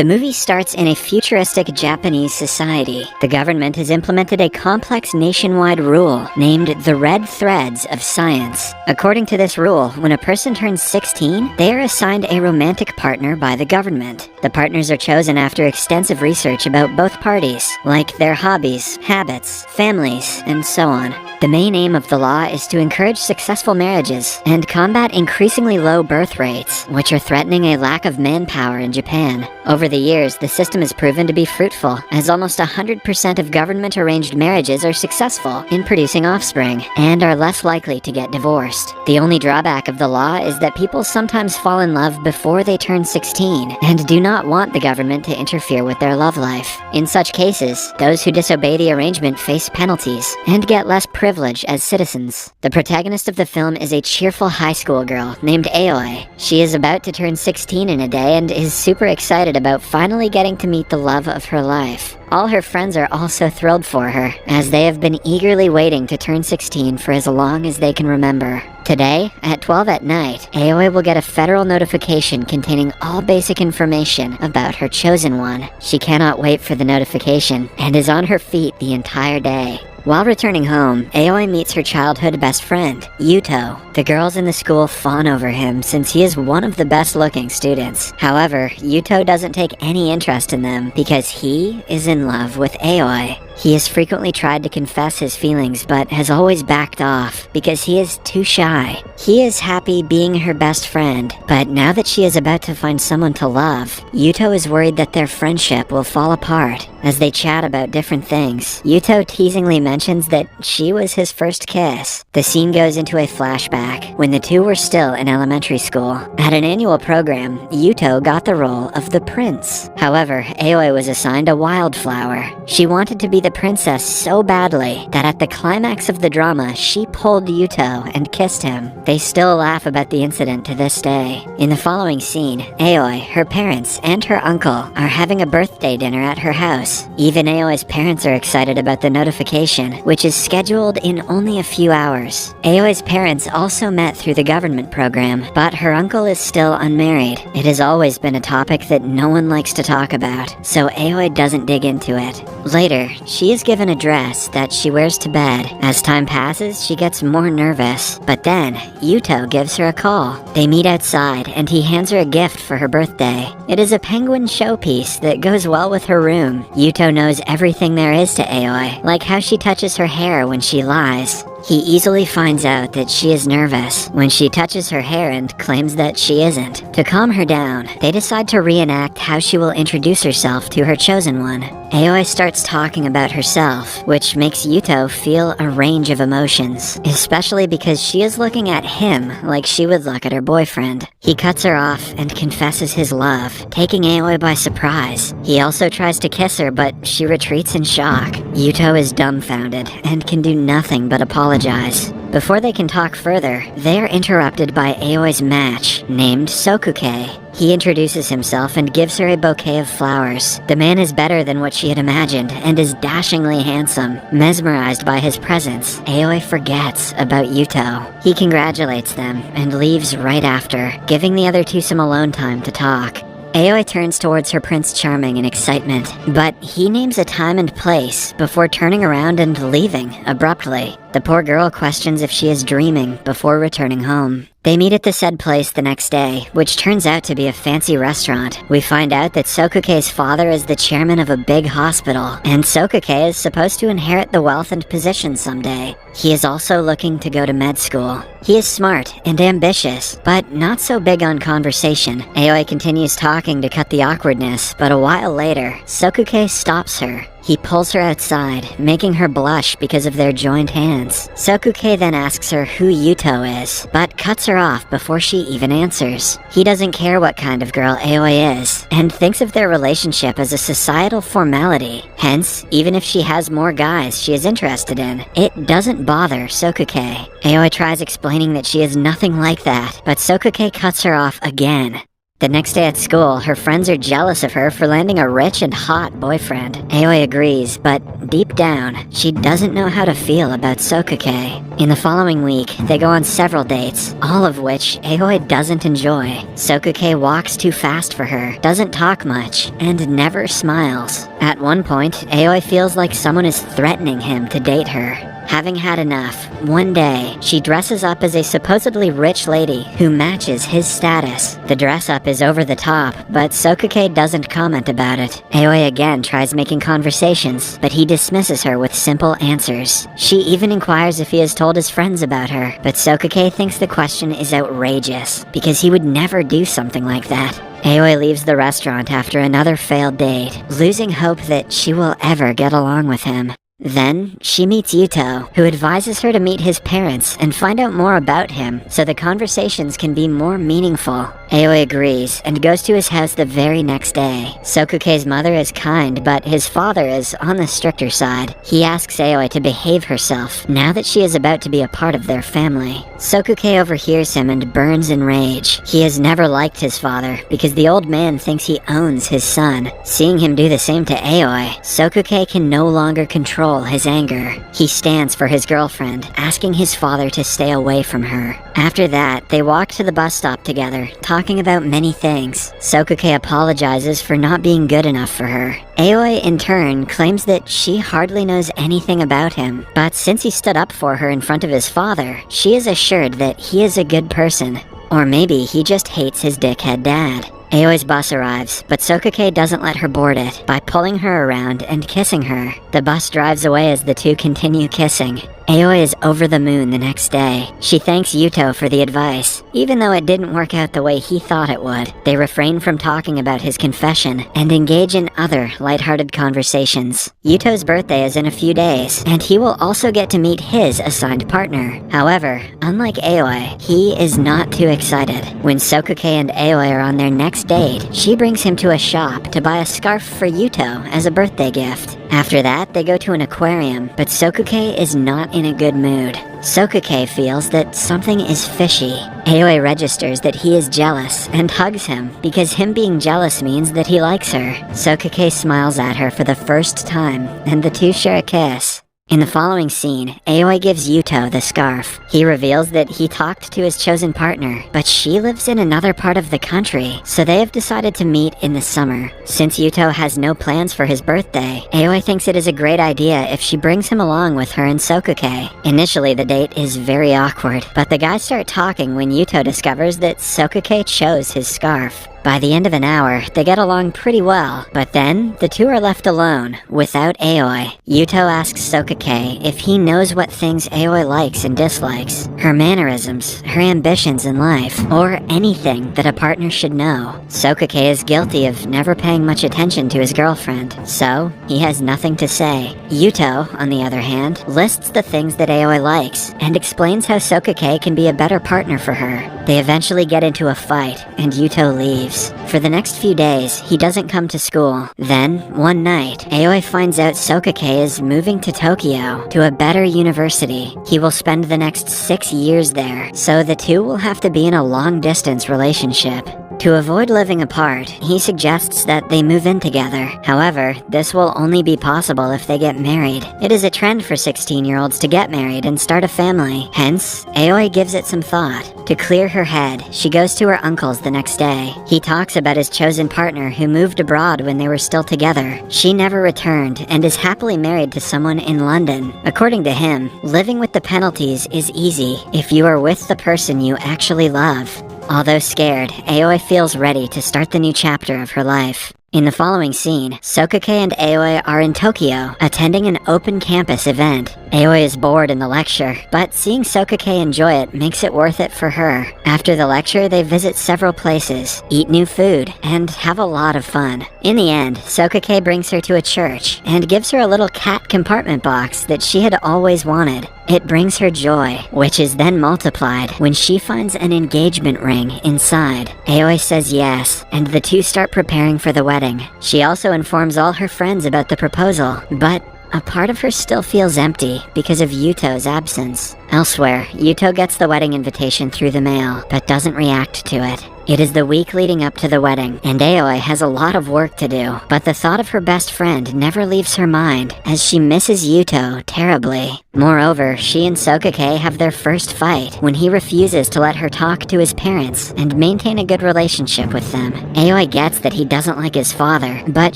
The movie starts in a futuristic Japanese society. The government has implemented a complex nationwide rule named the Red Threads of Science. According to this rule, when a person turns 16, they are assigned a romantic partner by the government. The partners are chosen after extensive research about both parties, like their hobbies, habits, families, and so on. The main aim of the law is to encourage successful marriages and combat increasingly low birth rates, which are threatening a lack of manpower in Japan. Over the years, the system has proven to be fruitful, as almost 100% of government-arranged marriages are successful in producing offspring and are less likely to get divorced. The only drawback of the law is that people sometimes fall in love before they turn 16 and do not want the government to interfere with their love life. In such cases, those who disobey the arrangement face penalties and get less privilege as citizens. The protagonist of the film is a cheerful high school girl named Aoi. She is about to turn 16 in a day and is super excited about finally getting to meet the love of her life. All her friends are also thrilled for her, as they have been eagerly waiting to turn 16 for as long as they can remember. Today, at 12 at night, Aoi will get a federal notification containing all basic information about her chosen one. She cannot wait for the notification and is on her feet the entire day. While returning home, Aoi meets her childhood best friend, Yuto. The girls in the school fawn over him since he is one of the best-looking students. However, Yuto doesn't take any interest in them because he is in love with Aoi. He has frequently tried to confess his feelings but has always backed off because he is too shy. He is happy being her best friend, but now that she is about to find someone to love, Yuto is worried that their friendship will fall apart. As they chat about different things, Yuto teasingly mentions that she was his first kiss. The scene goes into a flashback when the two were still in elementary school. At an annual program, Yuto got the role of the prince. However, Aoi was assigned a wildflower. She wanted to be the princess so badly that at the climax of the drama, she pulled Yuto and kissed him. They still laugh about the incident to this day. In the following scene, Aoi, her parents, and her uncle are having a birthday dinner at her house. Even Aoi's parents are excited about the notification, which is scheduled in only a few hours. Aoi's parents also met through the government program, but her uncle is still unmarried. It has always been a topic that no one likes to talk about, so Aoi doesn't dig into it. Later, she is given a dress that she wears to bed. As time passes, she gets more nervous, but then Yuto gives her a call. They meet outside, and he hands her a gift for her birthday. It is a penguin showpiece that goes well with her room. Yuto knows everything there is to Aoi, like how she touches her hair when she lies. He easily finds out that she is nervous when she touches her hair and claims that she isn't. To calm her down, they decide to reenact how she will introduce herself to her chosen one. Aoi starts talking about herself, which makes Yuto feel a range of emotions, especially because she is looking at him like she would look at her boyfriend. He cuts her off and confesses his love, taking Aoi by surprise. He also tries to kiss her, but she retreats in shock. Yuto is dumbfounded and can do nothing but apologize. Before they can talk further, they are interrupted by Aoi's match, named Sokuke. He introduces himself and gives her a bouquet of flowers. The man is better than what she had imagined and is dashingly handsome. Mesmerized by his presence, Aoi forgets about Yuto. He congratulates them and leaves right after, giving the other two some alone time to talk. Aoi turns towards her Prince Charming in excitement, but he names a time and place before turning around and leaving abruptly. The poor girl questions if she is dreaming before returning home. They meet at the said place the next day, which turns out to be a fancy restaurant. We find out that Sokuke's father is the chairman of a big hospital, and Sokuke is supposed to inherit the wealth and position someday. He is also looking to go to med school. He is smart and ambitious, but not so big on conversation. Aoi continues talking to cut the awkwardness, but a while later, Sokuke stops her. He pulls her outside, making her blush because of their joined hands. Sokuke then asks her who Yuto is, but cuts her off before she even answers. He doesn't care what kind of girl Aoi is, and thinks of their relationship as a societal formality. Hence, even if she has more guys she is interested in, it doesn't bother Sokuke. Aoi tries explaining that she is nothing like that, but Sokuke cuts her off again. The next day at school, her friends are jealous of her for landing a rich and hot boyfriend. Aoi agrees, but deep down, she doesn't know how to feel about Sokake. In the following week, they go on several dates, all of which Aoi doesn't enjoy. Sokake walks too fast for her, doesn't talk much, and never smiles. At one point, Aoi feels like someone is threatening him to date her. Having had enough, one day, she dresses up as a supposedly rich lady who matches his status. The dress-up is over the top, but Sokake doesn't comment about it. Aoi again tries making conversations, but he dismisses her with simple answers. She even inquires if he has told his friends about her, but Sokake thinks the question is outrageous, because he would never do something like that. Aoi leaves the restaurant after another failed date, losing hope that she will ever get along with him. Then, she meets Yuto, who advises her to meet his parents and find out more about him so the conversations can be more meaningful. Aoi agrees and goes to his house the very next day. Sokuke's mother is kind, but his father is on the stricter side. He asks Aoi to behave herself now that she is about to be a part of their family. Sokuke overhears him and burns in rage. He has never liked his father because the old man thinks he owns his son. Seeing him do the same to Aoi, Sokuke can no longer control his anger. He stands for his girlfriend, asking his father to stay away from her. After that, they walk to the bus stop together, talking about many things. Sokuke apologizes for not being good enough for her. Aoi, in turn, claims that she hardly knows anything about him, but since he stood up for her in front of his father, she is assured that he is a good person. Or maybe he just hates his dickhead dad. Aoi's bus arrives, but Sokuke doesn't let her board it by pulling her around and kissing her. The bus drives away as the two continue kissing. Aoi is over the moon the next day. She thanks Yuto for the advice, even though it didn't work out the way he thought it would. They refrain from talking about his confession and engage in other lighthearted conversations. Yuto's birthday is in a few days, and he will also get to meet his assigned partner. However, unlike Aoi, he is not too excited. When Sokuke and Aoi are on their next date, she brings him to a shop to buy a scarf for Yuto as a birthday gift. After that, they go to an aquarium, but Sokuke is not in a good mood. Sokuke feels that something is fishy. Aoi registers that he is jealous and hugs him because him being jealous means that he likes her. Sokuke smiles at her for the first time, and the two share a kiss. In the following scene, Aoi gives Yuto the scarf. He reveals that he talked to his chosen partner, but she lives in another part of the country, so they have decided to meet in the summer. Since Yuto has no plans for his birthday, Aoi thinks it is a great idea if she brings him along with her and Sokuke. Initially, the date is very awkward, but the guys start talking when Yuto discovers that Sokuke chose his scarf. By the end of an hour, they get along pretty well, but then the two are left alone, without Aoi. Yuto asks Sokuke if he knows what things Aoi likes and dislikes, her mannerisms, her ambitions in life, or anything that a partner should know. Sokuke is guilty of never paying much attention to his girlfriend, so he has nothing to say. Yuto, on the other hand, lists the things that Aoi likes, and explains how Sokuke can be a better partner for her. They eventually get into a fight, and Yuto leaves. For the next few days, he doesn't come to school. Then, one night, Aoi finds out Sokuke is moving to Tokyo, to a better university. He will spend the next 6 years there, so the two will have to be in a long-distance relationship. To avoid living apart, he suggests that they move in together. However, this will only be possible if they get married. It is a trend for 16-year-olds to get married and start a family. Hence, Aoi gives it some thought. To clear her head, she goes to her uncle's the next day. He talks about his chosen partner who moved abroad when they were still together. She never returned and is happily married to someone in London. According to him, living with the penalties is easy if you are with the person you actually love. Although scared, Aoi feels ready to start the new chapter of her life. In the following scene, Sokuke and Aoi are in Tokyo, attending an open campus event. Aoi is bored in the lecture, but seeing Sokuke enjoy it makes it worth it for her. After the lecture, they visit several places, eat new food, and have a lot of fun. In the end, Sokuke brings her to a church, and gives her a little cat compartment box that she had always wanted. It brings her joy, which is then multiplied when she finds an engagement ring inside. Aoi says yes, and the two start preparing for the wedding. She also informs all her friends about the proposal, but a part of her still feels empty because of Yuto's absence. Elsewhere, Yuto gets the wedding invitation through the mail, but doesn't react to it. It is the week leading up to the wedding, and Aoi has a lot of work to do, but the thought of her best friend never leaves her mind, as she misses Yuto terribly. Moreover, she and Sokake have their first fight, when he refuses to let her talk to his parents and maintain a good relationship with them. Aoi gets that he doesn't like his father, but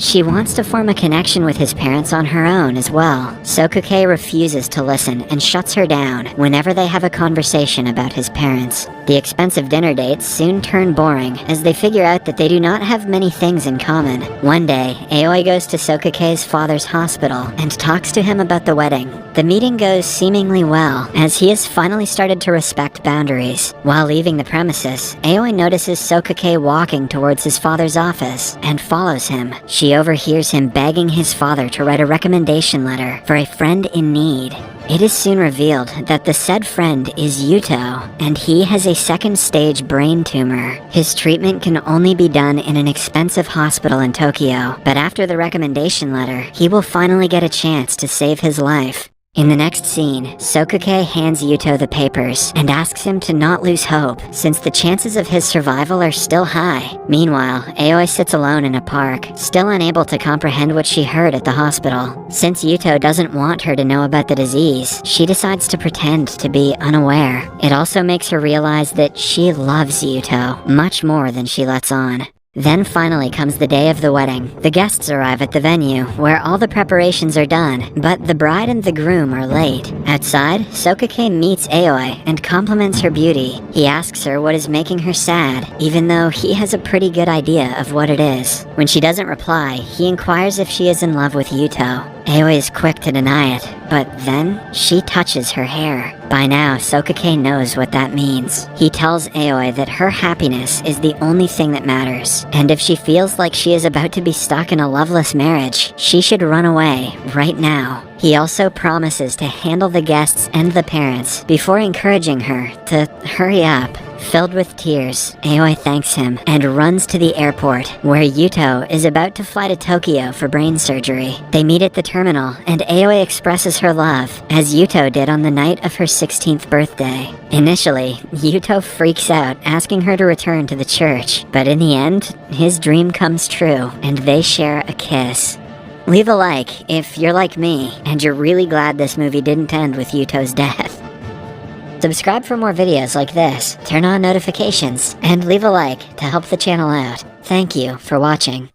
she wants to form a connection with his parents on her own as well. Sokake refuses to listen and shuts her down whenever they have a conversation about his parents. The expensive dinner dates soon turn boring as they figure out that they do not have many things in common. One day, Aoi goes to Sokake's father's hospital and talks to him about the wedding. The meeting goes seemingly well, as he has finally started to respect boundaries. While leaving the premises, Aoi notices Sokake walking towards his father's office and follows him. She overhears him begging his father to write a recommendation letter for a friend in need. It is soon revealed that the said friend is Yuto, and he has a second-stage brain tumor. His treatment can only be done in an expensive hospital in Tokyo, but after the recommendation letter, he will finally get a chance to save his life. In the next scene, Sokake hands Yuto the papers and asks him to not lose hope, since the chances of his survival are still high. Meanwhile, Aoi sits alone in a park, still unable to comprehend what she heard at the hospital. Since Yuto doesn't want her to know about the disease, she decides to pretend to be unaware. It also makes her realize that she loves Yuto much more than she lets on. Then finally comes the day of the wedding. The guests arrive at the venue, where all the preparations are done, but the bride and the groom are late. Outside, Sokake meets Aoi and compliments her beauty. He asks her what is making her sad, even though he has a pretty good idea of what it is. When she doesn't reply, he inquires if she is in love with Yuto. Aoi is quick to deny it, but then she touches her hair. By now, Sokake knows what that means. He tells Aoi that her happiness is the only thing that matters, and if she feels like she is about to be stuck in a loveless marriage, she should run away right now. He also promises to handle the guests and the parents before encouraging her to hurry up. Filled with tears, Aoi thanks him and runs to the airport, where Yuto is about to fly to Tokyo for brain surgery. They meet at the terminal, and Aoi expresses her love, as Yuto did on the night of her 16th birthday. Initially, Yuto freaks out, asking her to return to the church, but in the end, his dream comes true, and they share a kiss. Leave a like if you're like me, and you're really glad this movie didn't end with Yuto's death. Subscribe for more videos like this, turn on notifications, and leave a like to help the channel out. Thank you for watching.